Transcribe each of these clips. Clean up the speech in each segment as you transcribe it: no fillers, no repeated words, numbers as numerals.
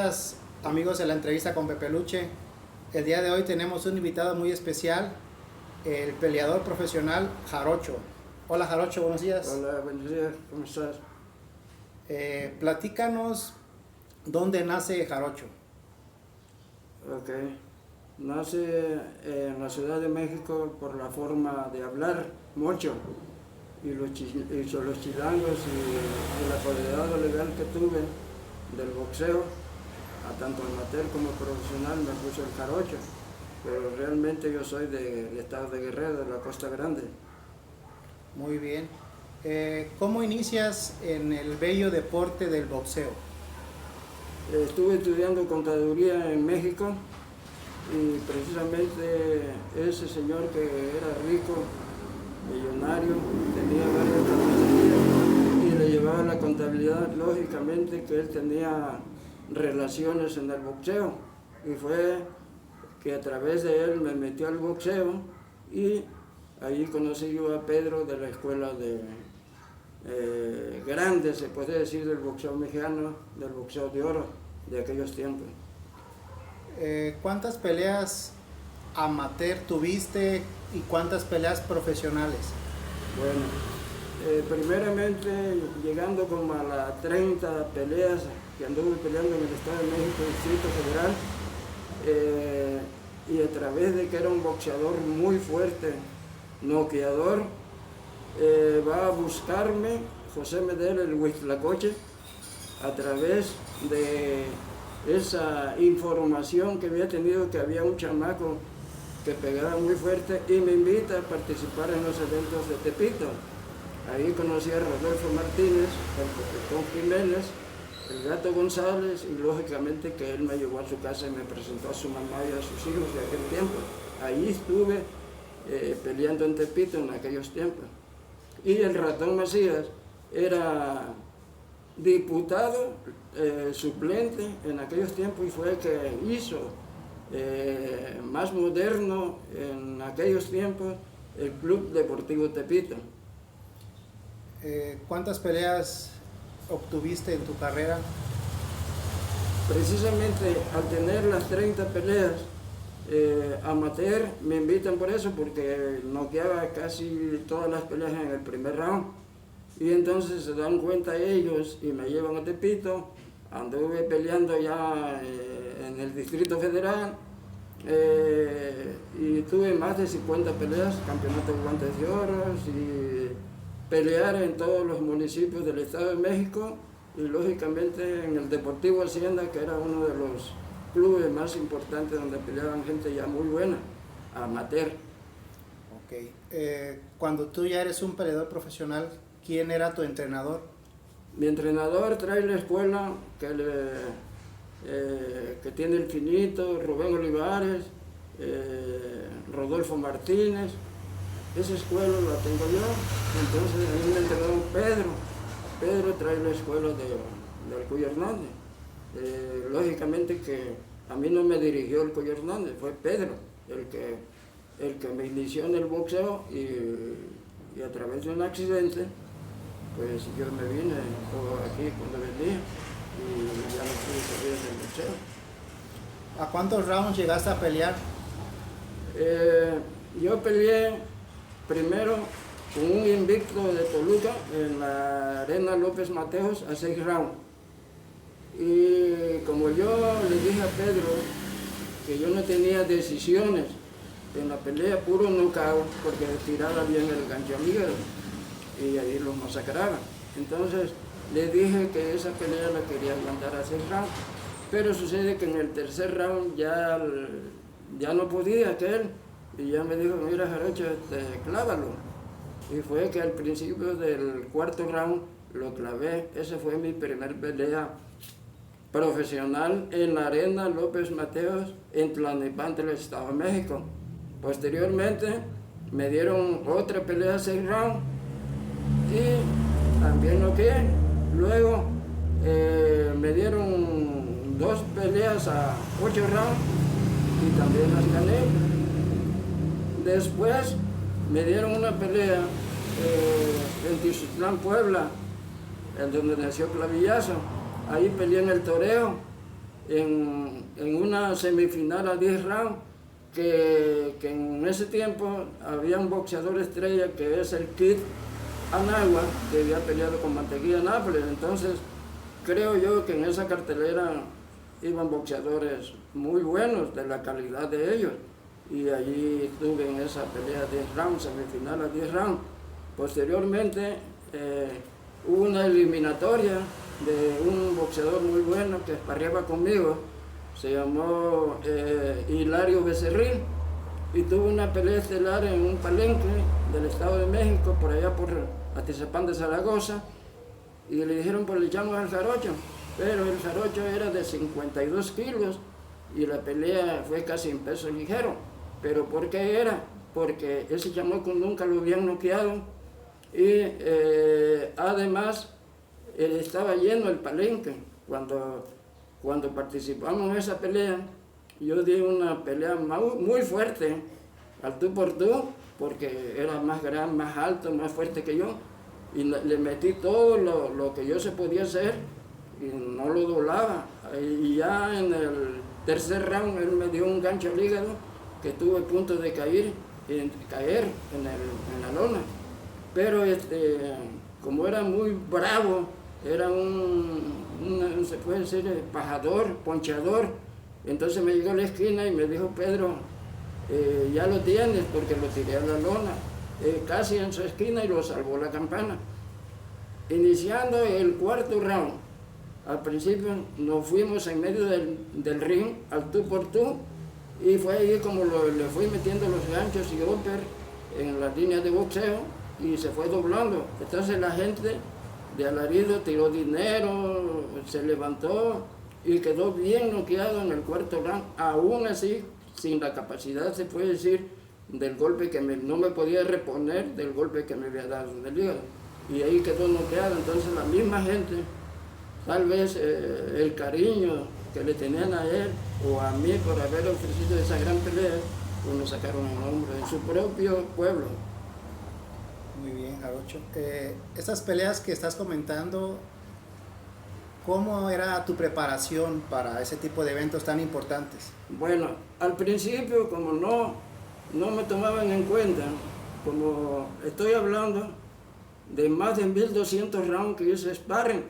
días, amigos de la entrevista con Pepe Luche. El día de hoy tenemos un invitado muy especial, el peleador profesional Jarocho. Hola Jarocho, buenos días. Hola, buenos días, ¿cómo estás? Platícanos dónde nace Jarocho. Ok, nace en la Ciudad de México por la forma de hablar mucho y los chilangos y el apoderado legal que tuve del boxeo, a tanto amateur como profesional, me puso el Jarocho, pero realmente yo soy del estado de Guerrero, de la Costa Grande. Muy bien. ¿Cómo inicias en el bello deporte del boxeo? Estuve estudiando contaduría en México y precisamente ese señor que era rico, millonario, tenía varias cafeterías y le llevaba la contabilidad, lógicamente que él tenía relaciones en el boxeo y fue que a través de él me metió al boxeo y ahí conocí yo a Pedro de la escuela de grande, se puede decir, del boxeo mexicano, del boxeo de oro de aquellos tiempos. ¿Cuántas peleas amateur tuviste y cuántas peleas profesionales? Bueno, primeramente llegando como a las 30 peleas que anduve peleando en el Estado de México, Distrito Federal, y a través de que era un boxeador muy fuerte, noqueador, va a buscarme José Medel, el Huitlacoche, a través de esa información que había tenido que había un chamaco que pegaba muy fuerte y me invita a participar en los eventos de Tepito. Ahí conocí a Rodolfo Martínez, el Copetón Jiménez, el Gato González y lógicamente que él me llevó a su casa y me presentó a su mamá y a sus hijos de aquel tiempo. Ahí estuve peleando en Tepito en aquellos tiempos. Y el Ratón Macías era diputado suplente en aquellos tiempos y fue el que hizo más moderno en aquellos tiempos el Club Deportivo Tepito. ¿Cuántas peleas obtuviste en tu carrera? Precisamente al tener las 30 peleas amateur, me invitan por eso, porque noqueaba casi todas las peleas en el primer round. Y entonces se dan cuenta ellos y me llevan a Tepito. Anduve peleando ya en el Distrito Federal y tuve más de 50 peleas, campeonato de guantes de oro y pelear en todos los municipios del Estado de México y lógicamente en el Deportivo Hacienda, que era uno de los clubes más importantes donde peleaban gente ya muy buena, amateur. Ok. Cuando tú ya eres un peleador profesional, ¿quién era tu entrenador? Mi entrenador trae la escuela que tiene el Finito, Rubén Olivares, Rodolfo Martínez. Esa escuela la tengo yo, entonces a mí me entrenó Pedro. Pedro trae la escuela del Cuyo Hernández. Lógicamente que a mí no me dirigió el Cuyo Hernández, fue Pedro el que me inició en el boxeo y a través de un accidente, pues yo me vine aquí cuando venía y ya no pude salir del boxeo. ¿A cuántos rounds llegaste a pelear? Yo peleé primero con un invicto de Toluca en la Arena López Mateos a 6 rounds. Y como yo le dije a Pedro que yo no tenía decisiones en la pelea, puro knockout, porque tiraba bien el gancho al hígado y ahí los masacraba. Entonces le dije que esa pelea la quería mandar a 6 rounds, pero sucede que en el tercer round ya no podía aquel y ya me dijo, mira Jarocho, clávalo. Y fue que al principio del cuarto round lo clavé. Esa fue mi primer pelea profesional en la Arena López Mateos en Tlalnepantla, del Estado de México. Posteriormente me dieron otra pelea 6 rounds y también noqueé. Luego me dieron 2 peleas a 8 rounds y también las gané. Después me dieron una pelea en Tizutlán, Puebla, en donde nació Clavillazo. Ahí peleé en el toreo en una semifinal a 10 rounds, que en ese tiempo había un boxeador estrella que es el Kid Anagua, que había peleado con Mantequilla Nápoles. Entonces creo yo que en esa cartelera iban boxeadores muy buenos, de la calidad de ellos, y allí estuve en esa pelea 10 rounds, semifinal a 10 rounds. Posteriormente hubo una eliminatoria de un boxeador muy bueno que esparreaba conmigo, se llamó Hilario Becerril, y tuvo una pelea estelar en un palenque del Estado de México, por allá por Atizapán de Zaragoza, y le dijeron, pues le echamos al Jarocho, pero el Jarocho era de 52 kilos y la pelea fue casi en peso ligero. ¿Pero por qué era? Porque ese chamaco nunca lo habían noqueado, y además estaba lleno el palenque. Cuando participamos en esa pelea, yo di una pelea muy fuerte, al tú por tú, porque era más grande, más alto, más fuerte que yo, y le metí todo lo que yo se podía hacer, y no lo doblaba. Y ya en el tercer round él me dio un gancho al hígado que tuve a punto de caer en la lona. Pero como era muy bravo, era se puede decir, pajador, ponchador. Entonces me llegó a la esquina y me dijo, Pedro, ya lo tienes, porque lo tiré a la lona, casi en su esquina, y lo salvó la campana. Iniciando el cuarto round, al principio nos fuimos en medio del ring, al tú por tú, y fue ahí como le fui metiendo los ganchos y upper en las líneas de boxeo, y se fue doblando. Entonces la gente de alarido tiró dinero, se levantó y quedó bien noqueado en el cuarto round, aún así sin la capacidad, se puede decir, del golpe que no me podía reponer del golpe que me había dado en el hígado, y ahí quedó noqueado. Entonces la misma gente, tal vez el cariño que le tenían a él o a mí por haber ofrecido esa gran pelea, pues me sacaron el nombre en su propio pueblo. Muy bien, Jarocho. Estas peleas que estás comentando, ¿cómo era tu preparación para ese tipo de eventos tan importantes? Bueno, al principio, como no me tomaban en cuenta, como estoy hablando de más de 1200 rounds que hice sparring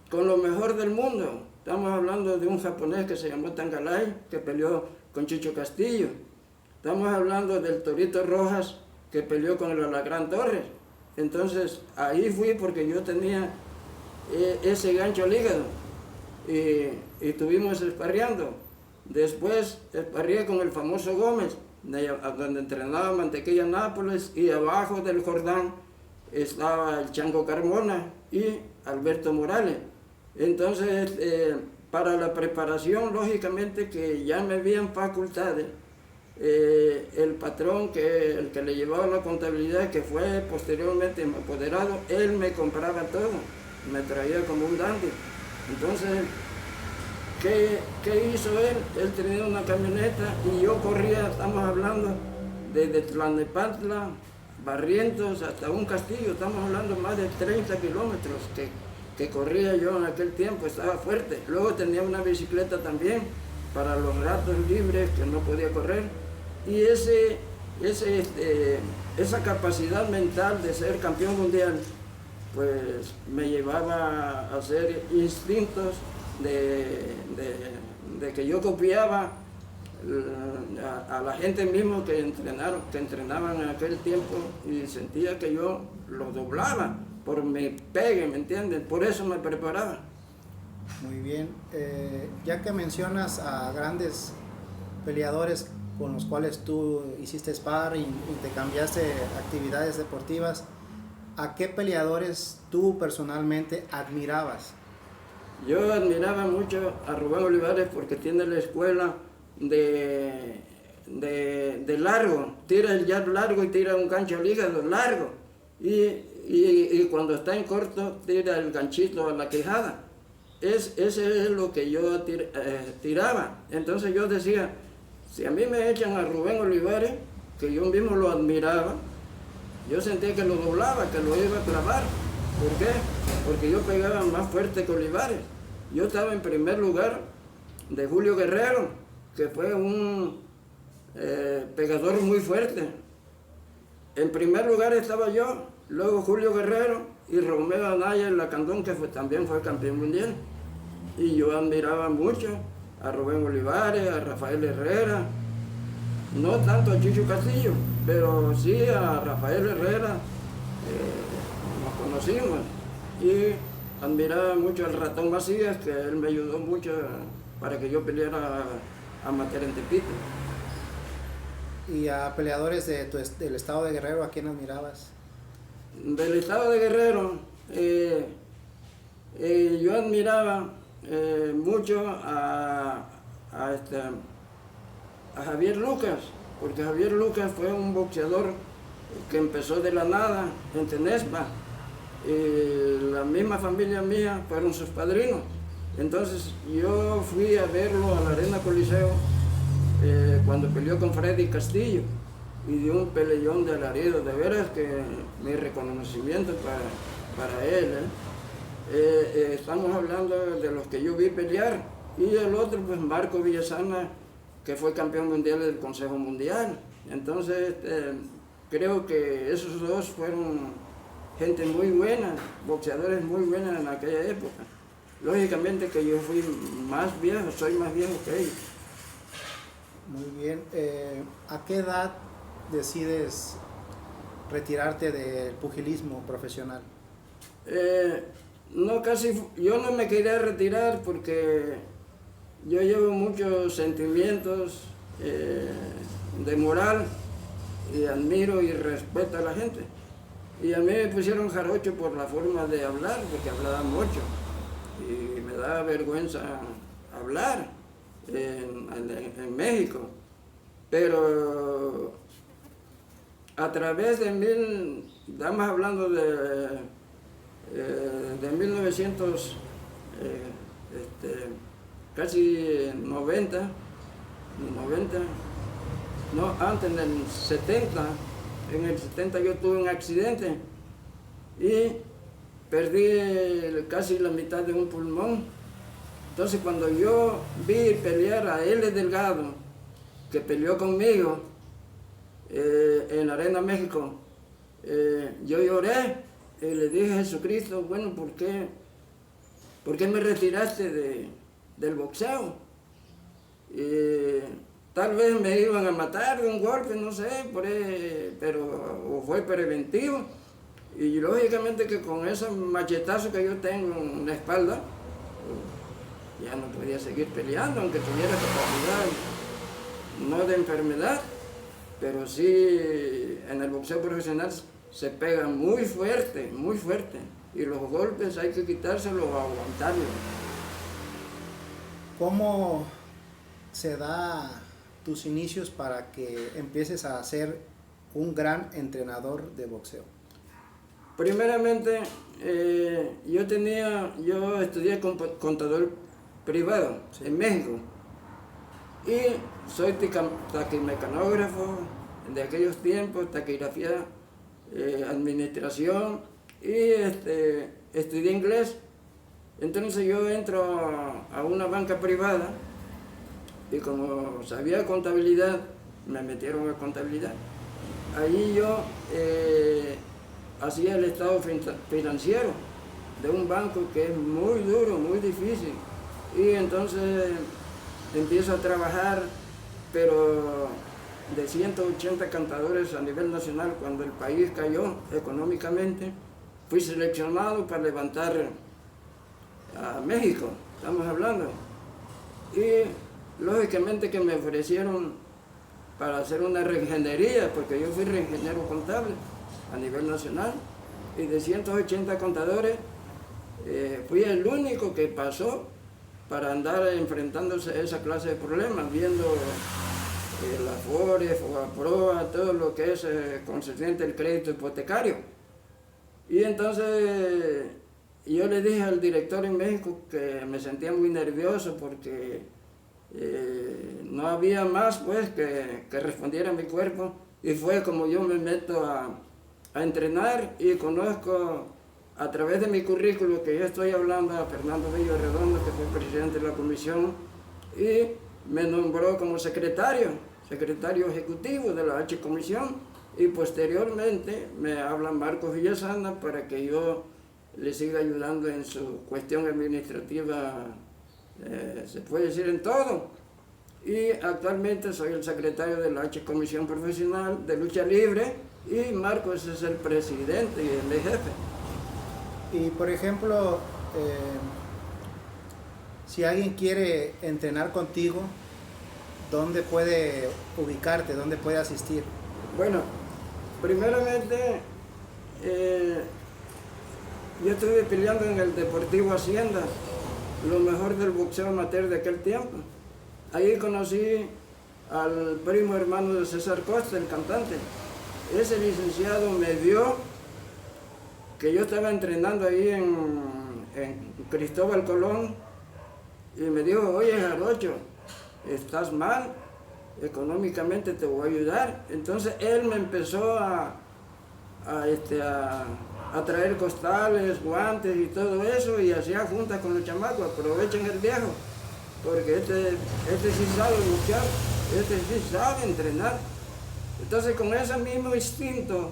con lo mejor del mundo. Estamos hablando de un japonés que se llamó Tangalay, que peleó con Chicho Castillo. Estamos hablando del Torito Rojas, que peleó con el Alagrán Torres. Entonces ahí fui porque yo tenía ese gancho al hígado, y estuvimos esparreando. Después esparreé con el famoso Gómez, donde entrenaba Mantequilla Nápoles, y abajo del Jordán estaba el Chango Carmona y Alberto Morales. Entonces para la preparación, lógicamente que ya me habían facultades. El patrón, el que le llevaba la contabilidad, que fue posteriormente mi apoderado, él me compraba todo, me traía como un dandy. Entonces, ¿qué hizo él? Él tenía una camioneta y yo corría, estamos hablando desde Tlalnepantla, Barrientos, hasta un castillo, estamos hablando más de 30 kilómetros que corría yo en aquel tiempo, estaba fuerte. Luego tenía una bicicleta también para los ratos libres que no podía correr. Y esa capacidad mental de ser campeón mundial, pues me llevaba a hacer instintos de que yo copiaba a la gente mismo que entrenaban en aquel tiempo, y sentía que yo lo doblaba por mi pegue, ¿me entienden? Por eso me preparaba. Muy bien. Ya que mencionas a grandes peleadores con los cuales tú hiciste sparring y te cambiaste actividades deportivas, ¿a qué peleadores tú personalmente admirabas? Yo admiraba mucho a Rubén Olivares porque tiene la escuela de largo, tira el jab largo y tira un gancho al hígado largo, y cuando está en corto tira el ganchito a la quejada. Ese es lo que yo tiraba. Entonces yo decía, si a mí me echan a Rubén Olivares, que yo mismo lo admiraba, yo sentía que lo doblaba, que lo iba a clavar. ¿Por qué? Porque yo pegaba más fuerte que Olivares. Yo estaba en primer lugar de Julio Guerrero, que fue un pegador muy fuerte. En primer lugar estaba yo, luego Julio Guerrero y Romeo Anaya en Lacandón, que también fue campeón mundial. Y yo admiraba mucho a Rubén Olivares, a Rafael Herrera, no tanto a Chicho Castillo, pero sí a Rafael Herrera, nos conocimos. Y admiraba mucho al Ratón Macías, que él me ayudó mucho para que yo peleara amateur en Tepito. ¿Y a peleadores del estado de Guerrero, a quién admirabas? Del estado de Guerrero, yo admiraba mucho a Javier Lucas, porque Javier Lucas fue un boxeador que empezó de la nada en Tenespa. La misma familia mía fueron sus padrinos. Entonces yo fui a verlo a la Arena Coliseo cuando peleó con Freddy Castillo y dio un peleón de Laredo. De veras que mi reconocimiento para él. Estamos hablando de los que yo vi pelear. Y el otro, pues Marco Villasana, que fue campeón mundial del Consejo Mundial. Entonces creo que esos dos fueron gente muy buena, boxeadores muy buenos en aquella época. Lógicamente que yo fui más viejo, soy más viejo que ellos. Muy bien. ¿A qué edad decides retirarte del pugilismo profesional? No, yo no me quería retirar porque yo llevo muchos sentimientos de moral y admiro y respeto a la gente. Y a mí me pusieron jarocho por la forma de hablar, porque hablaba mucho. Y me daba vergüenza hablar en México. Pero a través de estamos hablando de 1900, casi 90, no, antes, en el 70 yo tuve un accidente y perdí casi la mitad de un pulmón. Entonces cuando yo vi pelear a L. Delgado, que peleó conmigo en la Arena México, yo lloré y le dije a Jesucristo, bueno, ¿por qué me retiraste del boxeo? Tal vez me iban a matar de un golpe, no sé, pero fue preventivo. Y lógicamente que con ese machetazo que yo tengo en la espalda, ya no podía seguir peleando, aunque tuviera capacidad, no de enfermedad, pero sí en el boxeo profesional se pega muy fuerte, y los golpes hay que quitárselos o aguantarlos. ¿Cómo se da tus inicios para que empieces a ser un gran entrenador de boxeo? Primeramente, yo estudié contador privado, sí, en México, y soy taquimecanógrafo de aquellos tiempos, taquigrafía, administración, y estudié inglés. Entonces yo entro a una banca privada y como sabía contabilidad, me metieron a contabilidad. Allí yo hacía el estado financiero de un banco que es muy duro, muy difícil. Y entonces empiezo a trabajar, pero de 180 cantadores a nivel nacional, cuando el país cayó económicamente, fui seleccionado para levantar a México, estamos hablando. Y lógicamente que me ofrecieron para hacer una reingeniería, porque yo fui reingeniero contable a nivel nacional, y de 180 contadores fui el único que pasó para andar enfrentándose a esa clase de problemas, viendo la FORE, FOBAPROA, todo lo que es concerniente al crédito hipotecario. Y entonces yo le dije al director en México que me sentía muy nervioso porque no había más pues que respondiera a mi cuerpo, y fue como yo me meto a entrenar y conozco a través de mi currículo, que yo estoy hablando a Fernando Villarredondo, que fue presidente de la comisión, y me nombró como secretario ejecutivo de la H Comisión, y posteriormente me habla Marcos Villasana para que yo le siga ayudando en su cuestión administrativa, se puede decir en todo. Y actualmente soy el secretario de la H Comisión Profesional de Lucha Libre y Marcos es el presidente y el jefe. Y por ejemplo, si alguien quiere entrenar contigo, ¿dónde puede ubicarte? ¿Dónde puede asistir? Bueno, primeramente, yo estuve peleando en el Deportivo Hacienda, lo mejor del boxeo amateur de aquel tiempo. Ahí conocí al primo hermano de César Costa, el cantante. Ese licenciado me vio que yo estaba entrenando ahí en Cristóbal Colón y me dijo, oye Jarocho, estás mal, económicamente te voy a ayudar. Entonces él me empezó a traer costales, guantes y todo eso, y hacía juntas con los chamacos. Aprovechen el viejo, porque este sí sabe luchar, este sí sabe entrenar. Entonces con ese mismo instinto,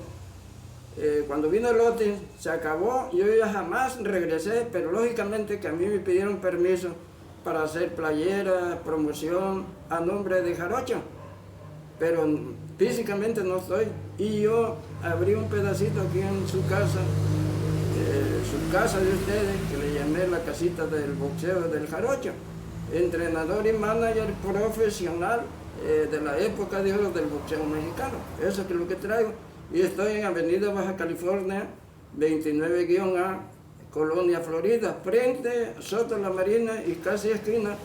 cuando vino el lote, se acabó, yo ya jamás regresé, pero lógicamente que a mí me pidieron permiso para hacer playera, promoción a nombre de Jarocho, pero físicamente no estoy. Y yo abrí un pedacito aquí en su casa de ustedes, que le llamé la casita del boxeo del Jarocho, entrenador y manager profesional de la época de oro del boxeo mexicano. Eso es lo que traigo. Y estoy en Avenida Baja California, 29-A, Colonia Florida, frente a Soto La Marina y casi esquina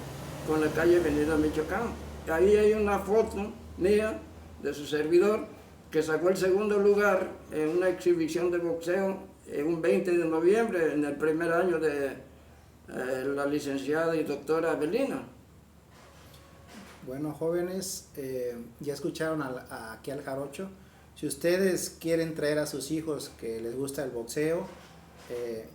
con la calle Avenida Michoacán. Ahí hay una foto mía de su servidor que sacó el segundo lugar en una exhibición de boxeo en un 20 de noviembre, en el primer año de la licenciada y doctora Avelina. Bueno, jóvenes, ya escucharon aquí al Jarocho. Si ustedes quieren traer a sus hijos que les gusta el boxeo,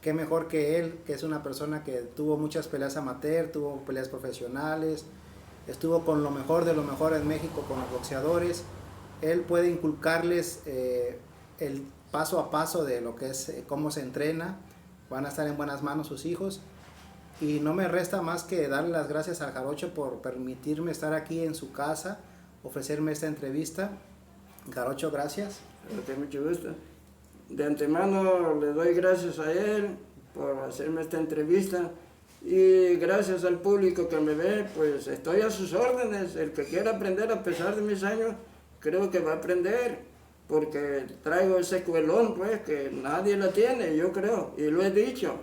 qué mejor que él, que es una persona que tuvo muchas peleas amateur, tuvo peleas profesionales, estuvo con lo mejor de lo mejor en México con los boxeadores. Él puede inculcarles el paso a paso de lo que es cómo se entrena. Van a estar en buenas manos sus hijos. Y no me resta más que darle las gracias al Jarocho por permitirme estar aquí en su casa, ofrecerme esta entrevista. Jarocho, gracias. Con mucho gusto. De antemano le doy gracias a él por hacerme esta entrevista y gracias al público que me ve, pues estoy a sus órdenes. El que quiera aprender a pesar de mis años, creo que va a aprender, porque traigo ese cuelón, pues, que nadie lo tiene, yo creo, y lo he dicho.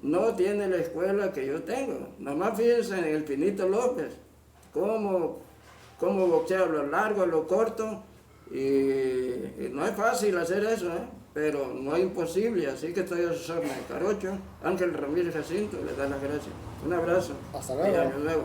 No tiene la escuela que yo tengo. Nomás fíjense en el Pinito López, cómo boxea a lo largo, a lo corto, y no es fácil hacer eso, pero no es imposible, así que estoy a sus órdenes. Jarocho, Ángel Ramírez Jacinto, le da las gracias. Un abrazo. Hasta luego. Y año nuevo.